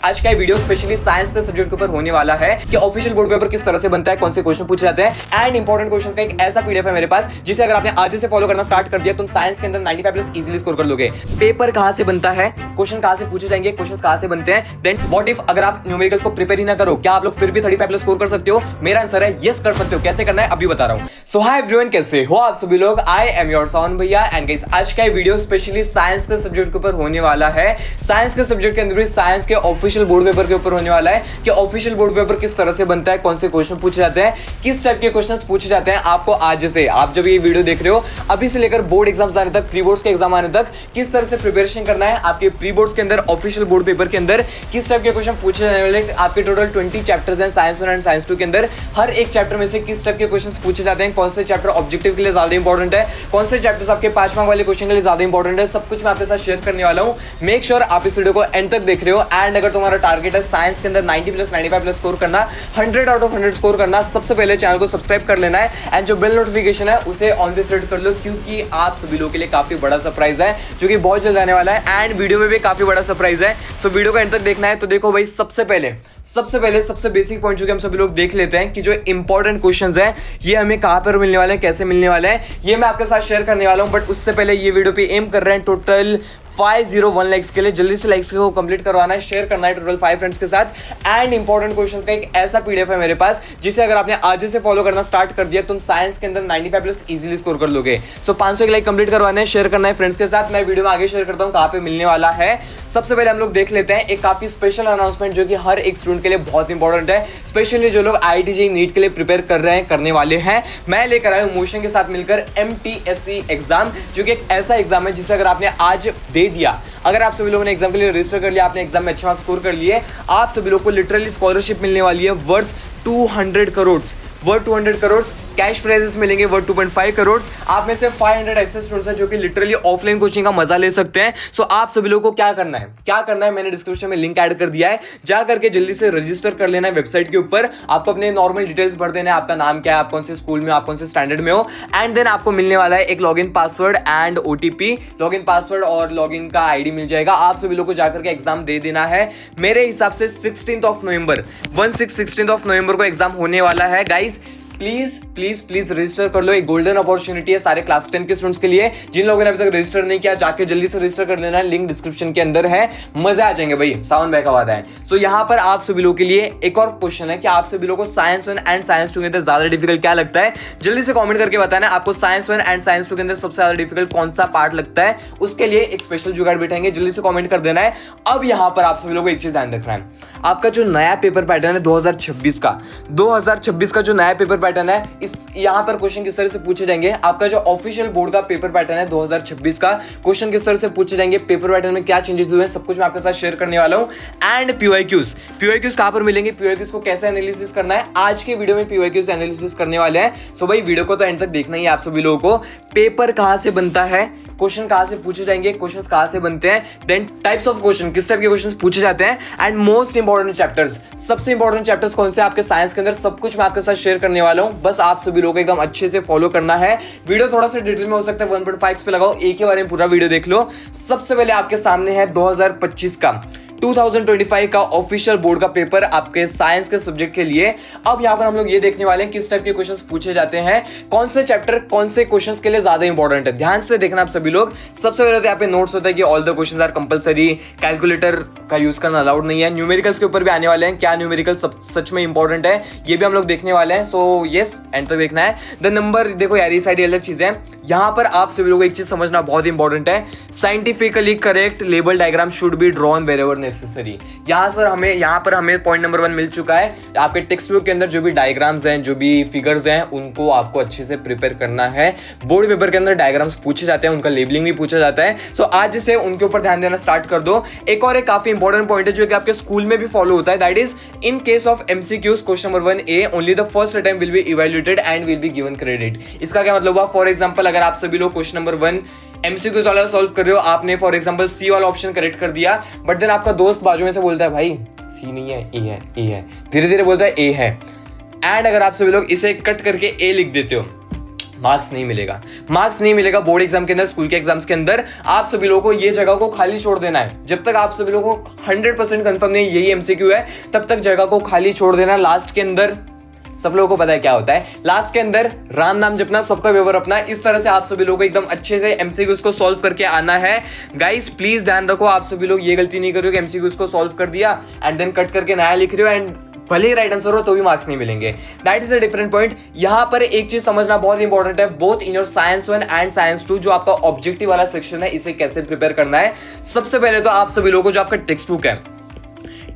आज का video specially science के सब्जेक्ट के ऊपर होने वाला है कि ऑफिशियल बोर्ड पेपर किस तरह से बनता है, कौन से क्वेश्चन पूछे जाते हैं एंड इंपॉर्टेंट क्वेश्चंस का एक ऐसा पीडीएफ है मेरे पास जिसे अगर आपने आज से फॉलो करना स्टार्ट कर दिया तुम साइंस के अंदर 95 प्लस इजीली स्कोर कर लोगे। पेपर कहां से बनता है, क्वेश्चन कहां से पूछे जाएंगे, क्वेश्चंस कहां से बनते हैं, देन व्हाट इफ अगर आप न्यूमेरिकल्स को प्रिपेयर ही ना करो, क्या आप लोग फिर भी 35 प्लस स्कोर कर सकते हो? मेरा आंसर है यस कर सकते हो। कैसे करना है अभी बता रहा हूं। सो हाय एवरीवन, कैसे हो आप सभी लोग? आई एम योर सोन भैया एंड गाइस आज का वीडियो स्पेशली साइंस के सब्जेक्ट के ऊपर होने वाला है। साइंस के सब्जेक्ट के अंदर भी साइंस के ऑफिशियल बोर्ड पेपर के ऊपर होने वाला है कि ऑफिशियल बोर्ड पेपर किस तरह से बनता है, कौन से क्वेश्चन पूछे जाते हैं, किस टाइप के क्वेश्चंस पूछे जाते हैं। आपको आज से आप जब ये वीडियो देख रहे हो अभी से लेकर बोर्ड एग्जाम्स आने तक, प्री बोर्ड्स के एग्जाम आने तक किस तरह से प्रिपरेशन करना है, आपके प्री बोर्ड्स के अंदर ऑफिशियल बोर्ड पेपर के अंदर किस टाइप के क्वेश्चन पूछे जाने वाले। आपके टोटल 20 चैप्टर्स हैं साइंस 1 एंड साइंस 2 के अंदर। हर एक चैप्टर में से किस टाइप के क्वेश्चंस पूछे जाते हैं, कौन से चैप्टर ऑब्जेक्टिव के लिए ज्यादा इंपॉर्टेंट है, कौन से चैप्टर्स आपके 5 मार्क वाले क्वेश्चन के लिए ज्यादा इंपॉर्टेंट है, सब कुछ मैं आपके साथ शेयर करने वाला हूं। मेक श्योर आप इस वीडियो को एंड तक देख रहे हो। एंड अगर तुम्हारा टारगेट है साइंस के अंदर 90 प्लस 95 प्लस स्कोर करना, 100 आउट ऑफ 100 स्कोर करना, सबसे पहले चैनल को सब्सक्राइब कर लेना है एंड जो बेल नोटिफिकेशन है उसे ऑन पे सेट कर लो, क्योंकि आप सभी लोगों के लिए काफी बड़ा सरप्राइज है जो कि बहुत जल्द आने वाला है एंड वीडियो में भी काफी बड़ा सरप्राइज है। सो वीडियो को एंड तक देखना है। तो देखो भाई, सबसे बेसिक पॉइंट जो कि हम सभी लोग देख लेते हैं कि जो इंपॉर्टेंट क्वेश्चंस हैं ये हमें कहां पर मिलने वाले हैं, कैसे मिलने वाले हैं, ये मैं आपके साथ शेयर करने वाला हूं। बट उससे पहले ये वीडियो पे एम कर रहे हैं टोटल 501 लाइक्स के लिए। जल्दी से लाइक्स को कंप्लीट करवाना है, शेयर करना है टोटल 5 फ्रेंड्स के साथ। एंड इंपॉर्टेंट क्वेश्चंस का एक ऐसा पीडीएफ है मेरे पास जिसे अगर आपने आज से फॉलो करना स्टार्ट कर दिया तुम साइंस के अंदर 95 प्लस इजीली स्कोर कर लोगे। सो 500 लाइक कंप्लीट करवाना है, शेयर करना है फ्रेंड्स के साथ। मैं वीडियो में आगे शेयर करता हूं कहां पे मिलने वाला है। सबसे पहले हम लोग देख लेते हैं एक काफी स्पेशल अनाउंसमेंट जो कि हर एक स्टूडेंट के लिए बहुत इंपॉर्टेंट है, स्पेशली जो लोग आईआईटी जेईई नीट के लिए प्रिपेयर कर रहे हैं, करने वाले हैं। मैं लेकर आया हूं मोशन के साथ मिलकर एमटीएससी एग्जाम, जो कि एक ऐसा एग्जाम है जिसे अगर आपने आज दे दिया, अगर आप सभी लोगों ने एग्जाम के लिए रजिस्टर कर लिया, आपने एग्जाम में अच्छे मार्क्स स्कोर कर लिए, आप सभी लोगों को लिटरली स्कॉलरशिप मिलने वाली है worth 200 crore. Worth 200 crore cash prices मिलेंगे वर्थ 2.5 करोड़। आप में से 500 ऐसे स्टूडेंट्स हैं जो कि लिटरली ऑफलाइन कोचिंग का मजा ले सकते हैं। सो आप सभी लोगों को क्या करना है मैंने डिस्क्रिप्शन में लिंक ऐड कर दिया है, जा करके जल्दी से रजिस्टर कर लेना है वेबसाइट के ऊपर। आपको अपने नॉर्मल डिटेल्स भर देना है, आपका नाम क्या है, आप कौन से स्कूल में, आप कौन से स्टैंडर्ड में हो, एंड देन आपको मिलने वाला है एक login password and OTP. Login password और लॉगिन का आईडी मिल जाएगा। आप सभी लोगों को जाकर के एग्जाम दे देना है। मेरे हिसाब से 16 नवंबर को एग्जाम होने वाला है। गाइज प्लीज रजिस्टर कर लो। एक गोल्डन अपॉर्चुनिटी है सारे क्लास 10 के स्टूडेंट्स के लिए। जिन लोगों ने अभी तक रजिस्टर नहीं किया जाके जल्दी से रजिस्टर कर लेना है, लिंक डिस्क्रिप्शन के अंदर है। मजे आ जाएंगे भाई, साउंड बैक आवाज है। सो यहाँ पर आप सभी लोगों के लिए एक और क्वेश्चन है कि आप सभी लोगों को साइंस 1 एंड साइंस 2 के अंदर ज्यादा डिफिकल्ट क्या लगता है? जल्दी से कॉमेंट करके बताना आपको साइंस 1 एंड साइंस 2 के अंदर सबसे ज्यादा डिफिकल्ट कौन सा पार्ट लगता है। उसके लिए एक स्पेशल जुगाड़ बैठेंगे, जल्दी से कॉमेंट कर देना है। अब यहाँ पर आप सभी लोगों को एक चीज ध्यान रखना है, आपका जो नया पेपर पैटर्न है 2026 का जो नया पेपर पैटर्न है, इस यहां पर क्वेश्चन किस तरह से पूछे जाएंगे। आपका जो ऑफिशियल बोर्ड का पेपर पैटर्न है 2026 का, क्वेश्चन किस तरह से पूछे जाएंगे, पेपर पैटर्न में क्या चेंजेस हुए हैं, सब कुछ मैं आपके साथ शेयर करने वाला हूं। एंड पीवाईक्यूज कहां पर मिलेंगे, पीवाईक्यूज को कैसे एनालिसिस करना है, आज के वीडियो में पीवाईक्यूज एनालिसिस करने वाले हैं। सो भाई वीडियो को तो एंड तक देखना ही है आप सभी लोगों को। पेपर कहां से बनता है, क्वेश्चन कहां से पूछे जाएंगे, क्वेश्चंस कहां से बनते हैं, देन टाइप्स ऑफ क्वेश्चन, किस टाइप के क्वेश्चंस पूछे जाते हैं, एंड मोस्ट इंपॉर्टेंट चैप्टर्स, सबसे इंपॉर्टेंट चैप्टर्स कौन से आपके साइंस के अंदर, सब कुछ मैं आपके साथ शेयर करने वाला हूं। बस आप सभी लोगों को एकदम अच्छे से फॉलो करना है। वीडियो थोड़ा सा डिटेल में हो सकता है 1.5 पे लगाओ, एक के बारे में पूरा वीडियो देख लो। सबसे पहले आपके सामने है 2025 का ऑफिशियल बोर्ड का पेपर आपके साइंस के सब्जेक्ट के लिए। अब यहां पर हम लोग ये देखने वाले हैं किस टाइप के क्वेश्चंस पूछे जाते हैं, कौन से चैप्टर कौन से क्वेश्चंस के लिए ज्यादा इंपॉर्टेंट है। ध्यान से देखना आप सभी लोग। सबसे पहले तो यहाँ पे नोट्स होता है कि all the questions are compulsory, calculator का यूज करना अलाउड नहीं है। न्यूमेरिकल्स के ऊपर भी आने वाले हैं, क्या न्यूमेरिकल सच में इंपॉर्टेंट है ये भी हम लोग देखने वाले हैं। सो यस, एंड तक देखना है। द नंबर देखो यार, ये सारी अलग चीजें हैं। यहां पर आप सभी लोग एक चीज समझना बहुत इंपॉर्टेंट है, scientifically correct label diagram should be drawn wherever necessary. यहाँ पर हमें पॉइंट नंबर 1 मिल चुका है। आपके टेक्स्ट बुक के अंदर जो भी डायग्राम्स हैं, जो भी फिगर्स हैं, उनको आपको अच्छे से प्रिपेयर करना है। बोर्ड पेपर के अंदर डायग्राम्स पूछे जाते हैं, उनका लेबलिंग भी पूछा जाता है। सो आज से उनके ऊपर ध्यान देना स्टार्ट कर दो। एक काफी इंपॉर्टेंट पॉइंट है जो कि आपके स्कूल में भी फॉलो होता है, that is in case of MCQs question number 1A only the first attempt will be evaluated and will be given credit. इसका क्या मतलब हुआ? फॉर एग्जांपल अगर आप सभी लोग क्वेश्चन नंबर 1 एमसीक्यूज वाला सॉल्व कर रहे हो, आपने फॉर एग्जांपल सी वाला ऑप्शन करेक्ट कर दिया, बट देन आपका दोस्त बाजू में से बोलता है भाई सी नहीं है, ए है, धीरे धीरे बोलता है ए है, एंड अगर आप सभी लोग इसे कट करके ए लिख देते हो मार्क्स नहीं मिलेगा। मार्क्स नहीं मिलेगा बोर्ड एग्जाम के अंदर, स्कूल के एग्जाम्स के अंदर। आप सभी लोगों को ये जगह को खाली छोड़ देना है। जब तक आप सभी लोगों को 100% कंफर्म नहीं यही एमसीक्यू है, तब तक जगह को खाली छोड़ देना। लास्ट के अंदर सब लोगों को पता है क्या होता है, लास्ट के अंदर राम नाम जपना, सबका पेपर अपना। इस तरह से आप सभी लोगों को एकदम अच्छे से एमसीक्यूज को सॉल्व करके आना है। गाइस प्लीज ध्यान रखो, आप सभी लोग ये गलती नहीं करो कि एमसीक्यूज को सॉल्व कर दिया एंड देन कट करके नया लिख रहे हो एंड भले ही राइट आंसर हो तो भी मार्क्स नहीं मिलेंगे। That is a different point. यहां पर एक चीज समझना बहुत इंपॉर्टेंट है, both in your science 1 and science 2 जो आपका ऑब्जेक्टिव वाला सेक्शन है, इसे कैसे प्रिपेयर करना है। सबसे पहले तो आप सभी लोगों को जो आपका टेक्स्ट बुक है,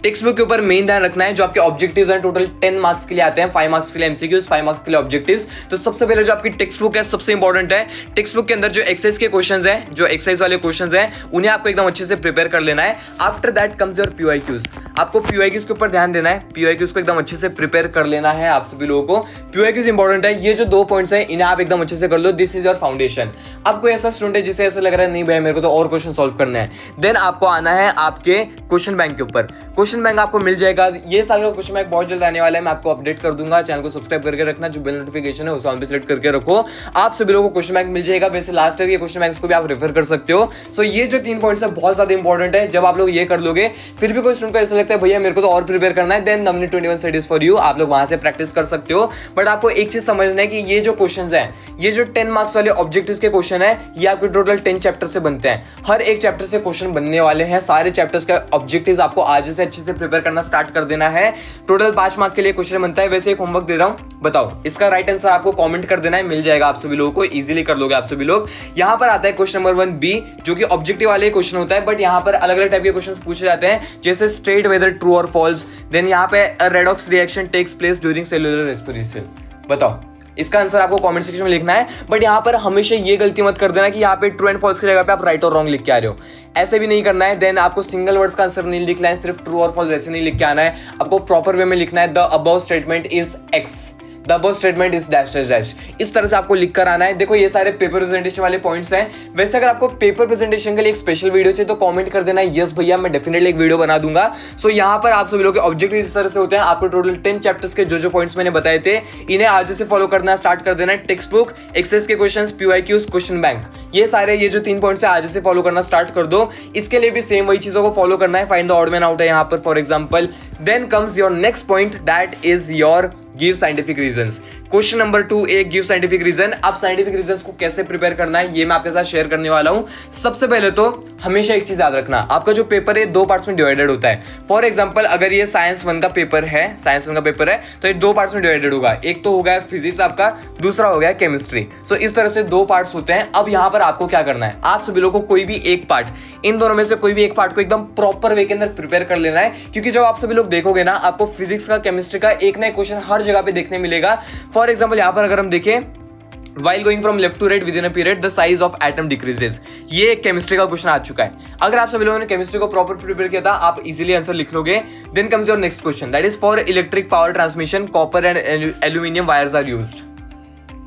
टेक्स्ट बुक के ऊपर मेन ध्यान रखना है। जो आपके ऑब्जेक्टिव्स हैं टोटल 10 मार्क्स के लिए आते हैं, 5 मार्क्स के लिए एमसीक्यूज, 5 मार्क्स के लिए ऑब्जेक्टिव्स। तो सबसे पहले जो आपकी टेक्स्ट बुक है सबसे इंपॉर्टेंट है। टेक्स्ट बुक के अंदर जो एक्सरसाइज के क्वेश्चंस हैं, जो एक्सरसाइज वाले क्वेश्चंस हैं, उन्हें आपको एकदम अच्छे से प्रिपेयर कर लेना है। After that comes your PYQs. आपको पीवाईक्यूज के ऊपर ध्यान देना है, पीवाईक्यूज को एकदम अच्छे से प्रिपेयर कर लेना है आप सभी लोगों को। पीवाईक्यूज इंपॉर्टेंट है। ये जो 2 पॉइंट्स हैं इन्हें आप एकदम अच्छे से कर लो। This is your foundation. अब कोई ऐसा स्टूडेंट है जिसे ऐसा लग रहा है नहीं भाई मेरे को तो और क्वेश्चन सॉल्व करना है, देन आपको आना है आपके क्वेश्चन बैंक के ऊपर। क्वेश्चन बैंक आपको मिल जाएगा। ये साल का क्वेश्चन बैंक बहुत जल्द आने वाला है, मैं आपको अपडेट कर दूंगा। चैनल को सब्सक्राइब करके रखना, जो बेल नोटिफिकेशन है उसे ऑन पे सेलेक्ट करके रखो। आप सभी लोगों को क्वेश्चन बैंक मिल जाएगा। वैसे लास्ट ईयर के क्वेश्चन बैंक्स को भी आप रेफर कर सकते हो। सो ये जो 3 पॉइंट्स है बहुत ज्यादा इंपॉर्टेंट है। जब आप लोग ये कर लोगे, फिर भी कोई स्टूडेंट को ऐसा लगता है भैया मेरे को तो और प्रिपेयर करना है, then Navneet 21 studies for you, आप लोग वहां से प्रैक्टिस कर सकते हो। बट आपको एक चीज समझना है कि ये जो क्वेश्चंस हैं, ये जो 10 मार्क्स वाले ऑब्जेक्टिव्स के क्वेश्चन है, ये आपके टोटल 10 चैप्टर से बनते हैं। हर एक चैप्टर से क्वेश्चन बनने वाले हैं। सारे चैप्टर्स का ऑब्जेक्टिव्स आपको आज से अच्छे से प्रिपेयर करना स्टार्ट कर देना है। टोटल 5 मार्क के लिए क्वेश्चन बनता है। वैसे एक होमवर्क दे रहा हूं, बताओ इसका राइट आंसर आपको कमेंट कर देना है, मिल जाएगा आप सभी लोगों को, इजीली कर लोगे आप सभी लोग। यहां पर आता है क्वेश्चन नंबर 1 बी, जो कि ऑब्जेक्टिव वाले क्वेश्चन होता है, बट यहां पर अलग अलग टाइप के क्वेश्चंस पूछे जाते हैं, जैसे स्टेट वेदर ट्रू और फॉल्स। देन यहां पे redox reaction takes place during cellular respiration. बताओ इसका आंसर आपको कमेंट सेक्शन में लिखना है। बट यहाँ पर हमेशा ये गलती मत कर देना कि यहाँ पे ट्रू एंड फॉल्स की जगह पे आप राइट और रॉन्ग लिख के आ रहे हो, ऐसे भी नहीं करना है। देन आपको सिंगल वर्ड्स का आंसर नहीं लिखना है, सिर्फ ट्रू और फॉल्स ऐसे नहीं लिख के आना है। आपको प्रॉपर वे में लिखना है, the above statement is x, the above statement is dash dash dash, इस तरह से आपको लिख कर आना है। देखो ये सारे पेपर प्रेजेंटेशन वाले पॉइंट्स हैं। वैसे अगर आपको पेपर प्रेजेंटेशन के लिए एक स्पेशल वीडियो चाहिए तो कमेंट कर देना, यस भैया मैं डेफिनेटली एक वीडियो बना दूंगा। सो यहाँ पर आप सभी लोग के ऑब्जेक्टिव इस तरह से होते हैं। आपको टोटल 10 चैप्टर्स के जो पॉइंट्स मैंने बताए थे, इन्हें आज से फॉलो करना स्टार्ट कर देना है। टेक्स्ट बुक, एक्सेस के क्वेश्चंस, पीवाईक्यूज, क्वेश्चन बैंक, ये सारे ये जो 3 पॉइंट्स है आज से फॉलो करना स्टार्ट कर दो। इसके लिए भी सेम वही चीजों को फॉलो करना है। Find the odd man out है यहाँ पर for example. Then comes your next point, that is your give scientific reasons. Question number 2 एक गिव साइंटिफिक रीजन। अब साइंटिफिक रीजंस को कैसे प्रिपेयर करना है ये मैं आपके साथ शेयर करने वाला हूं। सबसे पहले तो हमेशा एक चीज याद रखना, आपका जो पेपर है 2 पार्ट्स में डिवाइडेड होता है। फॉर एग्जांपल अगर ये साइंस 1 का पेपर है, तो ये 2 पार्ट्स में डिवाइडेड होगा। एक तो होगा फिजिक्स आपका, दूसरा हो गया केमिस्ट्री। सो इस तरह से 2 पार्ट्स होते हैं। अब यहाँ पर आपको क्या करना है, आप सभी लोगों को कोई भी एक पार्ट, इन दोनों में से कोई भी एक पार्ट को एकदम प्रॉपर वे के अंदर प्रिपेयर कर लेना है। क्योंकि जब आप सभी लोग देखोगे ना, आपको फिजिक्स का, केमिस्ट्री का एक ना एक क्वेश्चन हर जगह पे देखने मिलेगा। फॉर एग्जाम्पल यहाँ पर अगर हम देखें, While going from left to right within a period, the size of atom decreases. ये एक केमिस्ट्री का क्वेश्चन आ चुका है। अगर आप सभी लोगों ने केमिस्ट्री को प्रॉपर प्रिपेयर किया था, आप इजीली आंसर लिख लोगे। Then comes your next question, that is for electric power transmission copper and aluminium wires are used.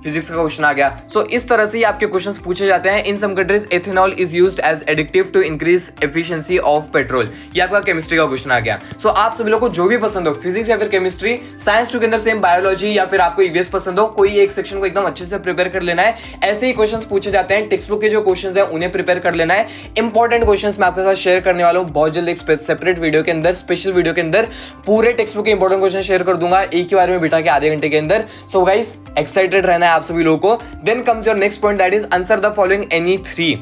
Physics का क्वेश्चन आ गया। सो इस तरह से आपके क्वेश्चंस पूछे जाते हैं। In some countries ethanol is used as एडिक्टिव to increase efficiency of petrol. ये आपका केमिस्ट्री का क्वेश्चन आ गया। सो आप सभी लोगों को जो भी पसंद हो, फिजिक्स या फिर केमिस्ट्री, साइंस 2 के अंदर सेम बायोलॉजी या फिर आपको ईवीएस पसंद हो, कोई एक सेक्शन को एकदम अच्छे से प्रिपेयर कर लेना है। ऐसे ही क्वेश्चंस पूछे जाते हैं। टेक्स्ट बुक के जो क्वेश्चंस हैं उन्हें प्रिपेयर कर लेना है। इंपॉर्टेंट क्वेश्चंस मैं आपके साथ शेयर करने वाला हूं बहुत जल्द, एक सेपरेट वीडियो के अंदर, स्पेशल वीडियो के अंदर पूरे टेक्स्ट बुक के इंपॉर्टेंट क्वेश्चन शेयर कर दूंगा एक ही बार में बिठा के, आधे घंटे के अंदर। सो गाइस एक्साइटेड रहना है आप सभी लोगों को। Then comes your next point, that is answer the following any 3.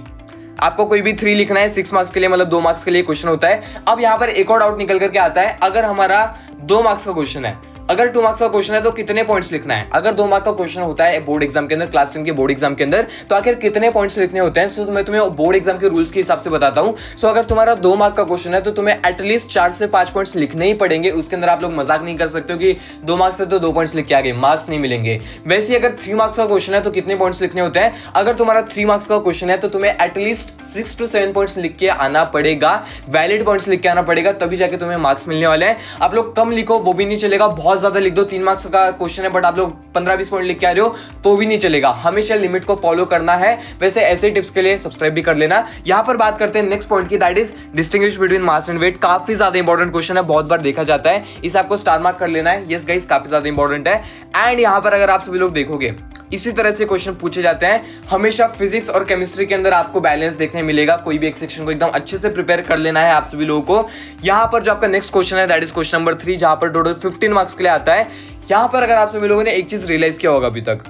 आपको कोई भी 3 लिखना है 6 मार्क्स के लिए, मतलब 2 मार्क्स के लिए क्वेश्चन होता है। अब यहाँ पर एक और डाउट निकल करके आता है, अगर हमारा 2 मार्क्स का क्वेश्चन है, अगर 2 मार्क्स का क्वेश्चन है तो कितने पॉइंट्स लिखना है। अगर 2 मार्क्स का क्वेश्चन होता है बोर्ड एग्जाम के अंदर, क्लास 10 के बोर्ड एग्जाम के अंदर, तो आखिर कितने पॉइंट्स लिखने होते हैं। सो मैं तुम्हें बोर्ड एग्जाम के रूल्स के हिसाब से बताता हूं। सो अगर तुम्हारा 2 मार्क्स का क्वेश्चन है तो तुम्हें एटलीस्ट 4 से 5 पॉइंट्स लिखने ही पड़ेंगे। उसके अंदर आप लोग मजाक नहीं कर सकते हो कि 2 मार्क्स है तो 2 पॉइंट्स लिख के आ गए, मार्क्स नहीं मिलेंगे। वैसे अगर 3 मार्क्स का क्वेश्चन है तो कितने पॉइंट्स लिखने होते हैं। अगर तुम्हारा 3 मार्क्स का क्वेश्चन है तो तुम्हें एटलीस्ट 6 to 7 पॉइंट्स लिख के आना पड़ेगा, वैलिड पॉइंट्स लिख के आना पड़ेगा, तभी जाके तुम्हें मार्क्स मिलने वाले हैं। आप लोग कम लिखो वो भी नहीं चलेगा, बहुत ज्यादा लिख दो, 3 मार्क्स का क्वेश्चन है बट आप लोग 15-20 पॉइंट लिख के आ रहे हो तो भी नहीं चलेगा। हमेशा लिमिट को फॉलो करना है। वैसे ऐसे टिप्स के लिए सब्सक्राइब भी कर लेना। यहां पर बात करते हैं नेक्स्ट पॉइंट की, that is distinguish between mass and weight. काफी ज्यादा इंपॉर्टेंट क्वेश्चन है, बहुत बार देखा जाता है, इसे आपको स्टार मार्क कर लेना है। यस गाइस काफी ज्यादा इंपॉर्टेंट है। एंड यहां पर अगर आप सभी लोग देखोगे इसी तरह से क्वेश्चन पूछे जाते हैं। हमेशा फिजिक्स और केमिस्ट्री के अंदर आपको बैलेंस देखने मिलेगा। कोई भी एक सेक्शन को एकदम अच्छे से प्रिपेयर कर लेना है आप सभी लोगों को। यहाँ पर जो आपका नेक्स्ट क्वेश्चन है दैट इज क्वेश्चन नंबर 3, जहां पर टोटल 15 मार्क्स के लिए आता है। यहाँ पर अगर आप सभी लोगों ने एक चीज रियलाइज किया होगा, अभी तक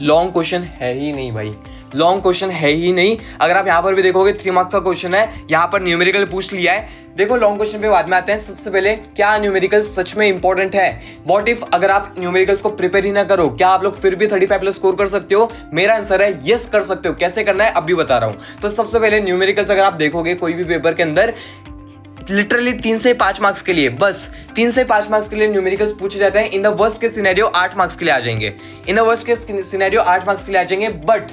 लॉन्ग क्वेश्चन है ही नहीं भाई, लॉन्ग क्वेश्चन है ही नहीं। अगर आप यहाँ पर भी देखोगे 3 मार्क्स का क्वेश्चन है, यहाँ पर न्यूमेरिकल पूछ लिया है। देखो लॉन्ग क्वेश्चन पे बाद में आते हैं। सबसे पहले क्या न्यूमेरिकल सच में इंपॉर्टेंट है? व्हाट इफ अगर आप न्यूमेरिकल्स को प्रिपेयर ही ना करो, क्या आप लोग फिर भी 35+ स्कोर कर सकते हो? मेरा आंसर है यस कर सकते हो। कैसे करना है अभी बता रहा हूं। तो सबसे पहले न्यूमेरिकल्स अगर आप देखोगे कोई भी पेपर के अंदर, लिटरली 3 से 5 मार्क्स के लिए, बस 3 से 5 मार्क्स के लिए न्यूमेरिकल्स पूछे जाते हैं। In the worst case scenario 8 marks के लिए आ जाएंगे। In the worst case scenario 8 marks के लिए आ जाएंगे, but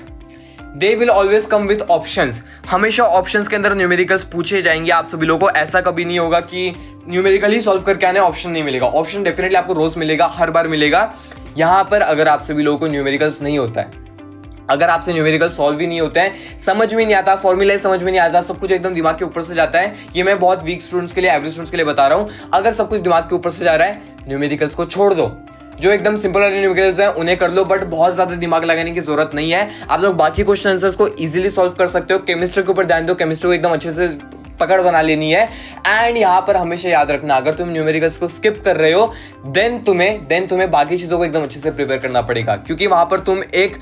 they will always come with options. हमेशा ऑप्शंस के अंदर न्यूमेरिकल्स पूछे जाएंगे आप सभी लोगों को। ऐसा कभी नहीं होगा कि न्यूमेरिकल ही सॉल्व करके आने, ऑप्शन नहीं मिलेगा। ऑप्शन डेफिनेटली आपको रोज मिलेगा, हर बार मिलेगा। यहाँ पर अगर आप सभी लोगों को न्यूमेरिकल्स नहीं होता है, अगर आपसे न्यूमेरिकल सॉल्व भी नहीं होते हैं, समझ में नहीं आता, फॉर्मूला समझ में नहीं आता, सब कुछ एकदम दिमाग के ऊपर से जाता है। ये मैं बहुत वीक स्टूडेंट्स के लिए, एवरेज स्टूडेंट्स के लिए बता रहा हूँ। अगर सब कुछ दिमाग के ऊपर से जा रहा है, न्यूमेरिकल्स को छोड़ दो। जो एकदम सिंपल वाले न्यूमेरिकल्स हैं उन्हें कर लो, बट बहुत ज्यादा दिमाग लगाने की जरूरत नहीं है। आप लोग बाकी क्वेश्चन आंसर्स को इजीली सॉल्व कर सकते हो। केमिस्ट्री के ऊपर ध्यान दो, केमिस्ट्री को एकदम अच्छे से पकड़ बना लेनी है। एंड यहाँ पर हमेशा याद रखना, अगर तुम न्यूमेरिकल्स को स्किप कर रहे हो देन तुम्हें बाकी चीजों को एकदम अच्छे से प्रिपेयर करना पड़ेगा, क्योंकि वहां पर तुम एक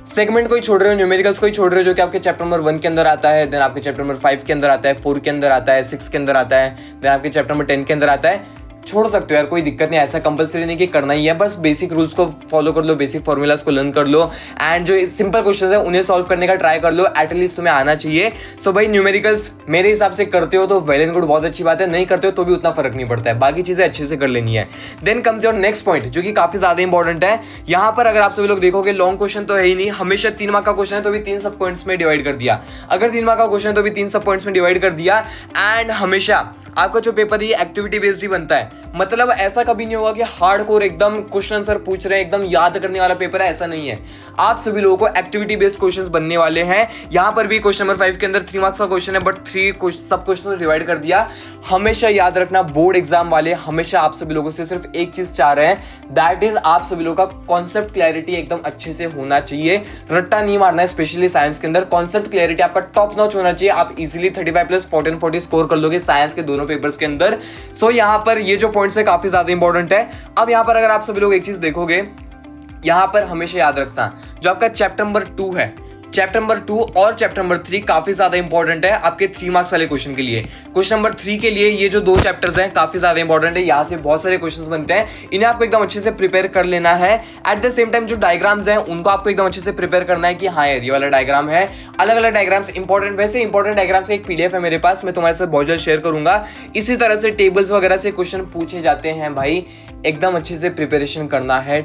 सेगमेंट को ही छोड़ रहे हो, न्यूमेरिकल्स को ही छोड़ रहे हो, जो कि आपके चैप्टर नंबर 1 के अंदर आता है, देन आपके चैप्टर नंबर 5 के अंदर आता है, 4 के अंदर आता है, 6 के अंदर आता है, देन आपके चैप्टर नंबर 10 के अंदर आता है। छोड़ सकते हो यार, कोई दिक्कत नहीं। ऐसा कंपलसरी नहीं कि करना ही है, बस बेसिक रूल्स को फॉलो कर लो, बेसिक फॉर्मूलाज को लर्न कर लो, एंड जो सिंपल क्वेश्चंस है उन्हें सॉल्व करने का ट्राई कर लो। एटलीस्ट तुम्हें आना चाहिए। सो भाई न्यूमेरिकल्स मेरे हिसाब से करते हो तो वेल एंड गुड, बहुत अच्छी बात है। नहीं करते हो तो भी उतना फर्क नहीं पड़ता है, बाकी चीजें अच्छे से कर लेनी है। Then comes your next point, जो कि काफी ज्यादा इंपॉर्टेंट है। यहाँ पर अगर आप सभी लोग देखोगे, लॉन्ग क्वेश्चन तो है ही नहीं, हमेशा 3 मार्क का क्वेश्चन है तो भी 3 सब पॉइंट्स में डिवाइड कर दिया। अगर 3 मार्क का क्वेश्चन है तो भी 3 सब पॉइंट्स में डिवाइड कर दिया। एंड हमेशा आपका जो पेपर है एक्टिविटी बेस्ड ही बनता है। मतलब ऐसा कभी नहीं होगा कि हार्डकोर एकदम क्वेश्चन आंसर पूछ रहे हैं, एकदम याद करने वाला पेपर है, ऐसा नहीं है। आप सभी लोगों को एक्टिविटी बेस्ड क्वेश्चंस बनने वाले हैं। यहां पर भी क्वेश्चन नंबर 5 के अंदर 3 मार्क्स का क्वेश्चन है, बट 3 सब क्वेश्चन डिवाइड कर दिया। हमेशा याद रखना, बोर्ड एग्जाम वाले हमेशा आप सभी लोगों से सिर्फ एक चीज चाह रहे हैं, दैट इज आप सभी लोगों का कॉन्सेप्ट क्लैरिटी एकदम अच्छे से होना चाहिए। रट्टा नहीं मारना है, स्पेशली साइंस के अंदर कॉन्सेप्ट क्लैरिटी आपका टॉप नॉच होना चाहिए। आप इजीली 35+ 1440 स्कोर कर लोगे साइंस के दोनों पेपर्स के अंदर। सो यहाँ पर ये जो पॉइंट्स है काफी ज्यादा इंपॉर्टेंट है। अब यहाँ पर अगर आप सभी लोग एक चीज देखोगे, यहां पर हमेशा याद रखना, जो आपका चैप्टर नंबर 2 है, चैप्टर नंबर 2 और चैप्टर नंबर 3 काफी ज्यादा इंपॉर्टेंट है आपके 3 मार्क्स वाले क्वेश्चन के लिए। क्वेश्चन नंबर 3 के लिए ये जो 2 चैप्टर्स हैं काफी ज्यादा इंपॉर्टेंट है। यहाँ से बहुत सारे क्वेश्चंस बनते हैं, इन्हें आपको एकदम अच्छे से प्रिपेयर कर लेना है। एट द सेम टाइम जो डायग्राम्स हैं उनको आपको एकदम अच्छे से प्रिपेयर करना है कि हाँ यार ये वाला डायग्राम है, अलग अलग डायग्राम्स इंपॉर्टेंट। वैसे इंपॉर्टेंट डायग्राम्स का एक पीडीएफ है मेरे पास, मैं तुम्हारे साथ बहुत जल्द शेयर करूंगा। इसी तरह से टेबल्स वगैरह से क्वेश्चन पूछे जाते हैं भाई, एकदम अच्छे से प्रिपरेशन करना है।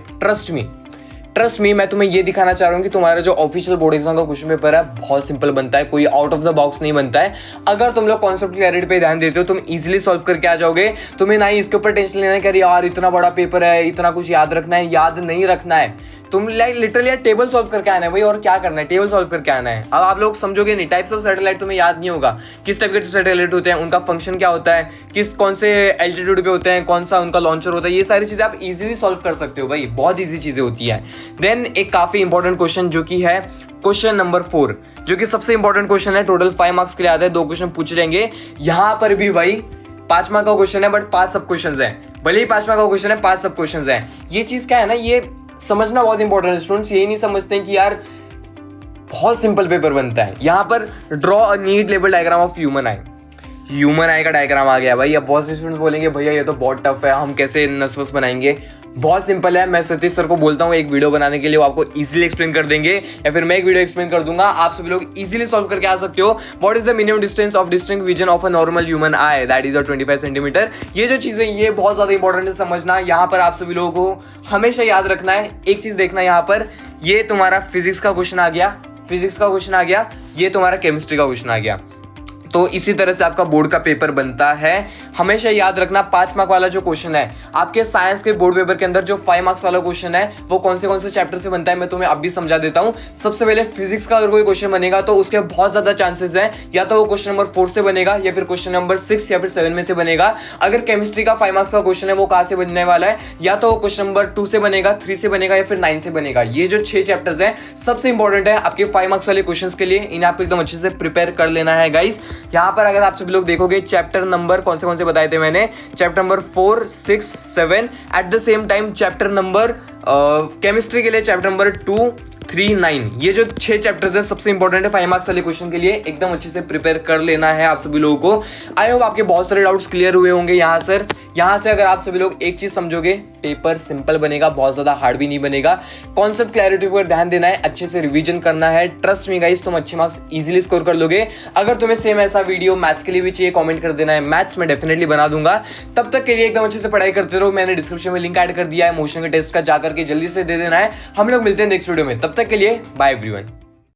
ट्रस्ट मी, मैं तुम्हें ये दिखाना चाह रहा हूँ कि तुम्हारा जो ऑफिशियल बोर्ड एग्जाम का क्वेश्चन पेपर है बहुत सिंपल बनता है, कोई आउट ऑफ द बॉक्स नहीं बनता है। अगर तुम लोग कॉन्सेप्ट क्लैरिटी पे ध्यान देते हो तुम इजीली सॉल्व करके आ जाओगे। तुम्हें ना ही इसके ऊपर टेंशन लेना है कि यार इतना बड़ा पेपर है, इतना कुछ याद रखना है, याद नहीं रखना है। तुम लिटरली टेबल सॉल्व करके आना है भाई, और क्या करना है, टेबल सॉल्व करके आना है। अब आप लोग समझोगे नहीं, टाइप्स ऑफ सैटेलाइट तुम्हें याद नहीं होगा, किस टाइप के सैटेलाइट होते हैं, उनका फंक्शन क्या होता है, कौन से एल्टीट्यूड पे होते हैं, कौन सा उनका लॉन्चर होता है, ये सारी चीजें आप इजीली सॉल्व कर सकते हो भाई, बहुत ईजी चीजें होती है। देन एक काफी इंपॉर्टेंट क्वेश्चन जो कि है क्वेश्चन नंबर 4, जो कि सबसे इंपॉर्टेंट क्वेश्चन है। टोटल 5 मार्क्स के लिए आता है, 2 क्वेश्चन पूछे जाएंगे। यहां पर भी भाई 5 मार्क का क्वेश्चन है, बट 5 सब क्वेश्चन है। भले ही 5 मार्क का क्वेश्चन है, 5 सब क्वेश्चन है। ये चीज क्या है ना, ये समझना बहुत इंपॉर्टेंट है। स्टूडेंट्स यही नहीं समझते हैं कि यार बहुत सिंपल पेपर बनता है। यहां पर draw a neat label diagram of human eye का डायग्राम आ गया भाई। अब बहुत से स्टूडेंट्स बोलेंगे भैया ये तो बहुत टफ है, हम कैसे नस बनाएंगे। बहुत सिंपल है, मैं सतीश सर को बोलता हूँ एक वीडियो बनाने के लिए, वो आपको इजीली एक्सप्लेन कर देंगे, या फिर मैं एक वीडियो एक्सप्लेन कर दूंगा, आप सभी लोग इजीली सॉल्व करके आ सकते हो। What is the minimum distance of distinct vision of a normal human I, that is 25 centimetre. ये जो चीजें ये बहुत ज्यादा इंपॉर्टेंट है समझना। यहाँ पर आप सभी लोगों को हमेशा याद रखना है, एक चीज देखना, यहाँ पर ये तुम्हारा फिजिक्स का क्वेश्चन आ गया, ये तुम्हारा केमिस्ट्री का क्वेश्चन आ गया। तो इसी तरह से आपका बोर्ड का पेपर बनता है। हमेशा याद रखना 5 मार्क वाला जो क्वेश्चन है आपके साइंस के बोर्ड पेपर के अंदर, जो 5 मार्क्स वाला क्वेश्चन है वो कौन से चैप्टर से बनता है मैं तुम्हें अभी समझा देता हूं। सबसे पहले फिजिक्स का अगर कोई क्वेश्चन बनेगा तो उसके बहुत ज्यादा चांसेस है या तो वो क्वेश्चन नंबर 4 से बनेगा या फिर क्वेश्चन नंबर 6 या फिर 7 में से बनेगा। अगर केमिस्ट्री का 5 मार्क्स का क्वेश्चन है वो कहां से बनने वाला है, या तो वो क्वेश्चन नंबर 2 से बनेगा, 3 से बनेगा या फिर 9 से बनेगा। ये जो 6 चैप्टर्स हैं सबसे इंपॉर्टेंट है आपके 5 मार्क्स वाले क्वेश्चंस के लिए, इन्हें आपको एकदम अच्छे से प्रिपेयर कर लेना है गाइस। यहां पर अगर आप सभी लोग देखोगे चैप्टर नंबर कौन से बताए थे मैंने, chapter number 4, 6, 7, at the same time chapter number chemistry के लिए चैप्टर नंबर 2, 3, 9, ये जो 6 चैप्टर्स है सबसे इंपॉर्टेंट है 5 मार्क्स वाले क्वेश्चन के लिए। एकदम अच्छे से प्रिपेयर कर लेना है आप सभी लोगों को। आई होप आपके बहुत सारे डाउट्स क्लियर हुए होंगे यहाँ से अगर आप सभी लोग एक चीज समझोगे, पेपर सिंपल बनेगा, बहुत ज्यादा हार्ड भी नहीं बनेगा। कॉन्सेप्ट क्लैरिटी पर ध्यान देना है, अच्छे से रिवीजन करना है। ट्रस्ट मी गाइस, तुम अच्छे मार्क्स इजीली स्कोर कर लोगे। अगर तुम्हें सेम ऐसा वीडियो मैथ्स के लिए भी चाहिए, कमेंट कर देना है, मैथ्स में डेफिनेटली बना दूंगा। तब तक के लिए एकदम अच्छे से पढ़ाई करते रहो। मैंने डिस्क्रिप्शन में लिंक ऐड कर दिया है मोशन के टेस्ट का, जाकर के जल्दी से दे देना है। हम लोग मिलते हैं नेक्स्ट वीडियो में, तब तक के लिए बाय एवरीवन।